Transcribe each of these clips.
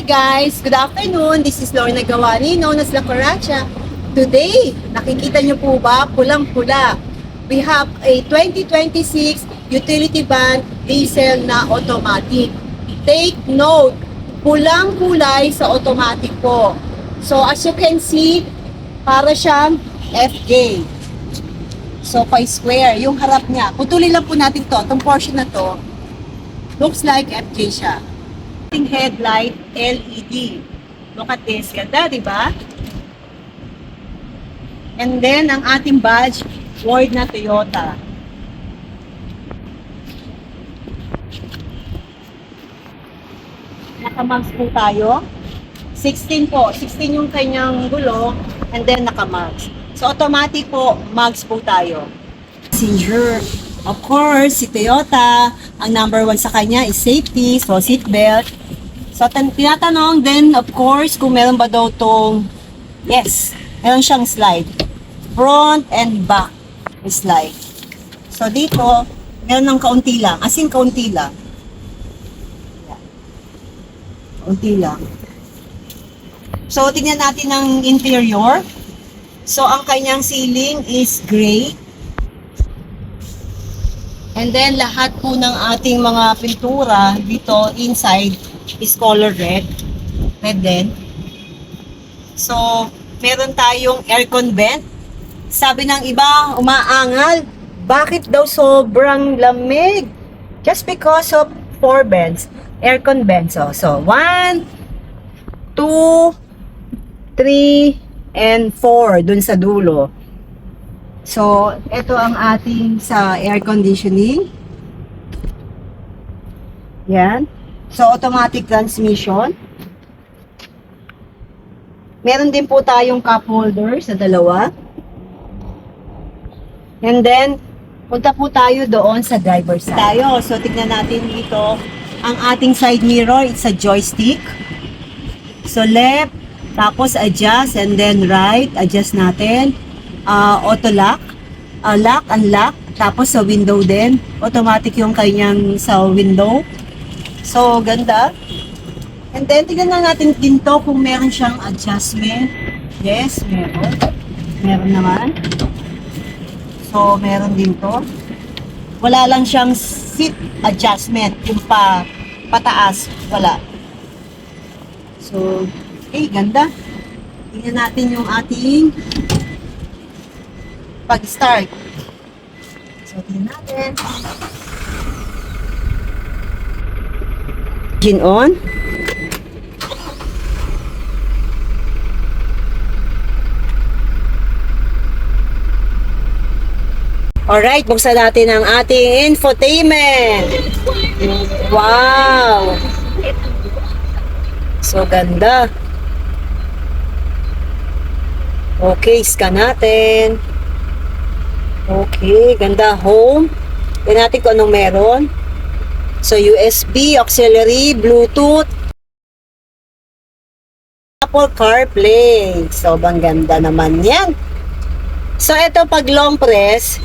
guys! Good afternoon! This is Lorna Gawani, known as La Coracha. Today, nakikita niyo po ba, pulang-pula. We have a 2026 utility van diesel na automatic. Take note, pulang kulay sa automatic po. So as you can see, para siyang FJ. So pa-square, yung harap niya. Putulin lang po natin to, itong portion na to, looks like FJ siya. Headlight LED. Look at this. Ganda, di ba? And then, ang ating badge, word na Toyota. Naka-mags po tayo. 16 po. 16 yung kanyang gulong. And then, naka-mags. So, automatic po, mags po tayo. Passenger. Of course, si Toyota, ang number 1 sa kanya is safety, so seatbelt. So, tinatanong din, of course, kung meron ba daw tong, yes, meron siyang slide. Front and back slide. So, dito, meron ng kaunti lang. As in, kaunti lang. Kaunti lang. So, tingnan natin ang interior. So, ang kanyang ceiling is gray. And then, lahat po ng ating mga pintura dito, inside, is color red. Red din. So, meron tayong aircon vent. Sabi ng iba, umaangal. Bakit daw sobrang lamig? Just because of 4 vents. Aircon vents. So 1, 2, 3, and 4 dun sa dulo. So, ito ang ating sa air conditioning. Yan. So, automatic transmission. Meron din po tayong cup holder sa dalawa. And then, punta po tayo doon sa driver's side. So, tignan natin dito ang ating side mirror. It's a joystick. So, left, tapos adjust, and then right, adjust natin. Auto lock, lock, unlock, tapos sa window din, automatic yung kanyang sa window. So, ganda. And then, tignan na natin din to kung meron siyang adjustment. Yes, meron. Meron naman. So, meron din to. Wala lang siyang seat adjustment, yung pataas, wala. So, okay, ganda. Tignan natin yung ating pag-start. So, tingnan natin. Engine on. Alright, buksan natin ang ating infotainment. Wow! So, ganda. Okay, scan natin. Okay, ganda. Home. Tignan natin kung anong meron. So, USB, auxiliary, Bluetooth, Apple CarPlay. So, bang ganda naman yan. So, ito pag long press,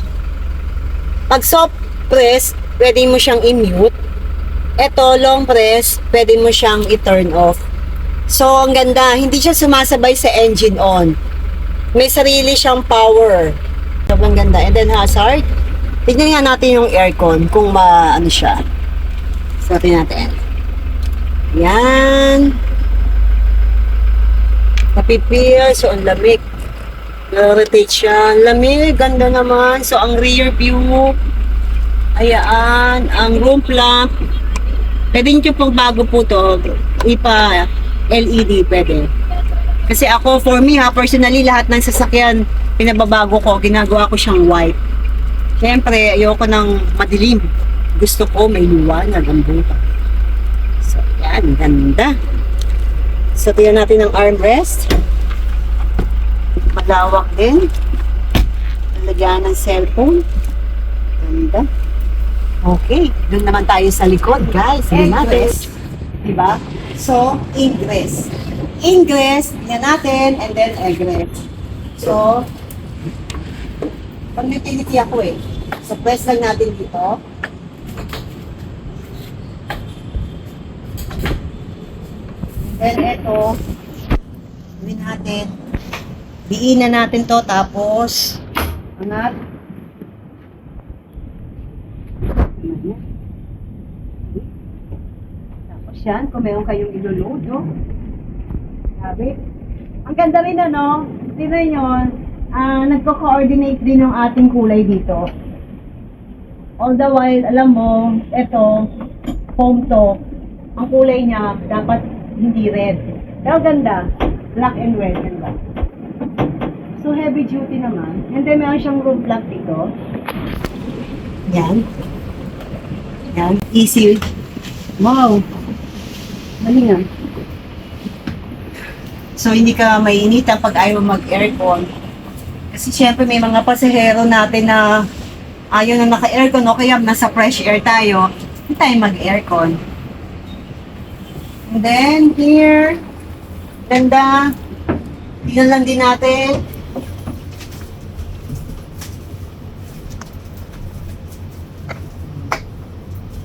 pag soft press, pwede mo siyang i-mute. Ito, long press, pwede mo siyang i-turn off. So, ang ganda. Hindi siya sumasabay sa engine on. May sarili siyang power. Sobrang ganda. And then hazard. Tignan nga natin yung aircon kung ano siya. So, tignan natin. Yan. Napipil. So, ang lamig. Rotate siya. Lamig. Ganda naman. So, ang rear view. Ayan. Ang room lamp. Pwede nyo pong bago po to. Ipa LED pwede. Kasi ako, for me personally, lahat ng sasakyan, pinababago ko, ginagawa ko siyang white. Siyempre, ayoko ng madilim. Gusto ko may liwanag ang buta. So, yan, ganda. So, tingnan natin ang armrest. Malawak din. Lagyan ng cellphone. Ganda. Okay, doon naman tayo sa likod, guys. Tingnan natin. Diba? So, ingress. Ingress, tingnan natin, and then egress. So, pag-utility ako eh. So, press lang natin dito. Then ito, gawin natin. Diin na natin to, tapos angat. Tapos yan, kung meron kayong iloload, no? Sabi. Ang ganda rin ano, tingnan nyo, nagko-coordinate din yung ating kulay dito. All the while, alam mo, ito, foam to, ang kulay niya dapat hindi red. Pero ganda, black and red, ganda. So heavy duty naman. And then meron siyang room plug dito. Yan. Yan, easy. Wow. Mali nga. So hindi ka mainita pag ayaw mag-aircon. Kasi syempre may mga pasahero natin na ayaw na naka-aircon o kaya nasa fresh air tayo, hindi tayo mag-aircon. And then here, ganda. Tingnan lang din natin.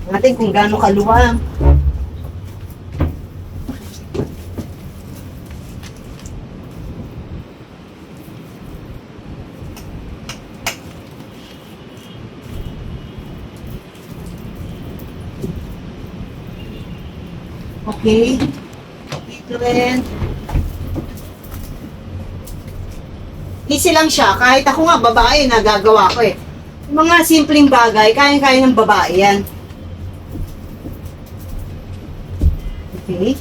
Natin kung gaano kaluwang. Okay. Dito rin. Easy lang siya. Kahit ako nga, babae, nagagawa ko eh. Yung mga simpleng bagay, kaya-kaya ng babae yan. Okay.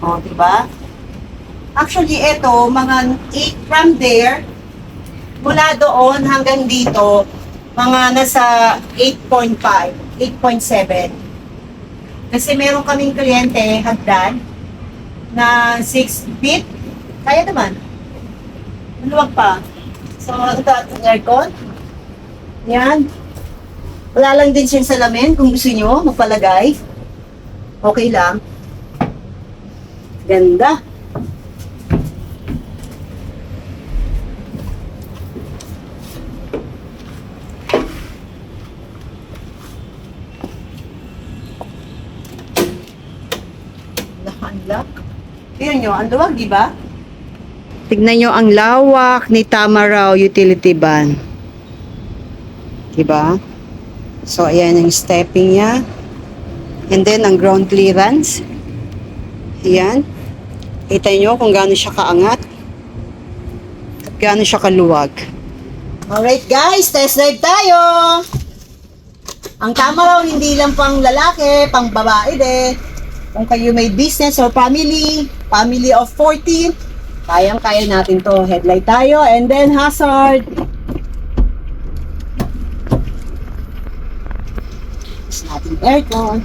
O, diba? Actually, ito, mga 8 from there, mula doon hanggang dito, mga nasa 8.5, 8.7. Kasi meron kaming kliyente, hagdan, na 6 feet. Kaya naman. Maluwag pa. So, ito ang aircon. Yan. Wala lang din siyang salamin kung gusto nyo magpalagay. Okay lang. Ganda. Unlock. Tignan nyo, ang luwag, di ba? Tignan nyo ang lawak ni Tamaraw Utility Van. Di ba? So, ayan yung stepping niya. And then, ang ground clearance. Ayan. Kita nyo kung gaano siya kaangat. At gaano siya kaluwag. Alright guys, test drive tayo! Ang Tamaraw hindi lang pang lalaki, pang babae din. Kung kayo may business or family of 14, kayang-kaya natin to. Headlight tayo and then hazard. Tapos natin aircon.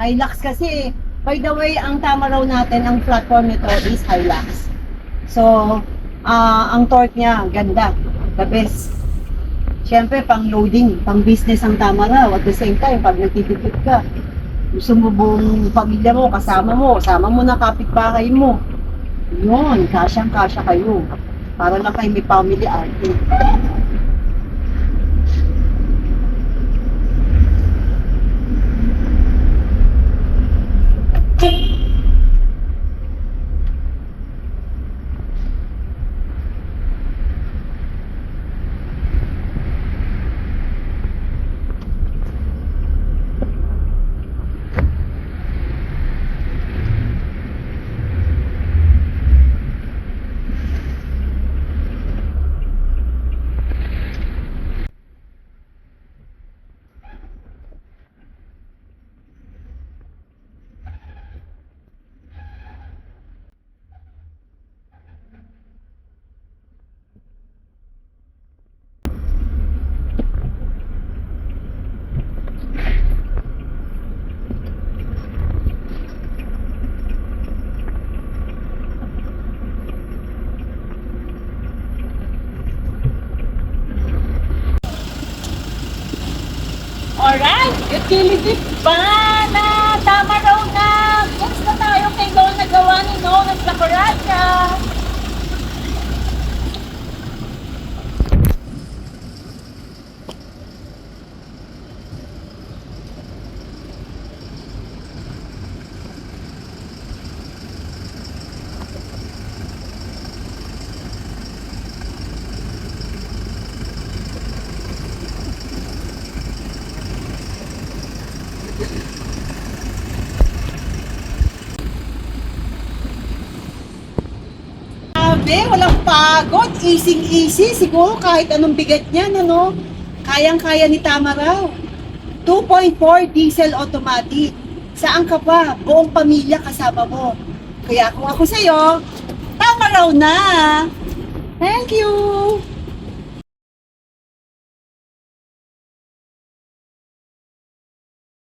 Hilux kasi, by the way, ang tama raw natin, ang platform nito is Hilux. So, ang torque niya, ganda. The best. Siyempre, pang loading, pang business ang tama raw. At the same time, pag nagtitipid ka, gusto mo buong pamilya mo, kasama mo na kapitbahay mo. Yun, kasyang-kasya kayo. Para lang kayo may family outing. Alright, utility pa na tama raw na. Yes na tayo kay Lord na gawa ni Nolan sa Coraca. Grabe, walang pagod. Easy-easy. Siguro kahit anong bigat niyan, ano? Kayang-kaya ni Tama raw. 2.4 diesel automatic. Saan ka pa? Buong pamilya kasama mo. Kaya kung ako sa'yo, tama raw na. Thank you.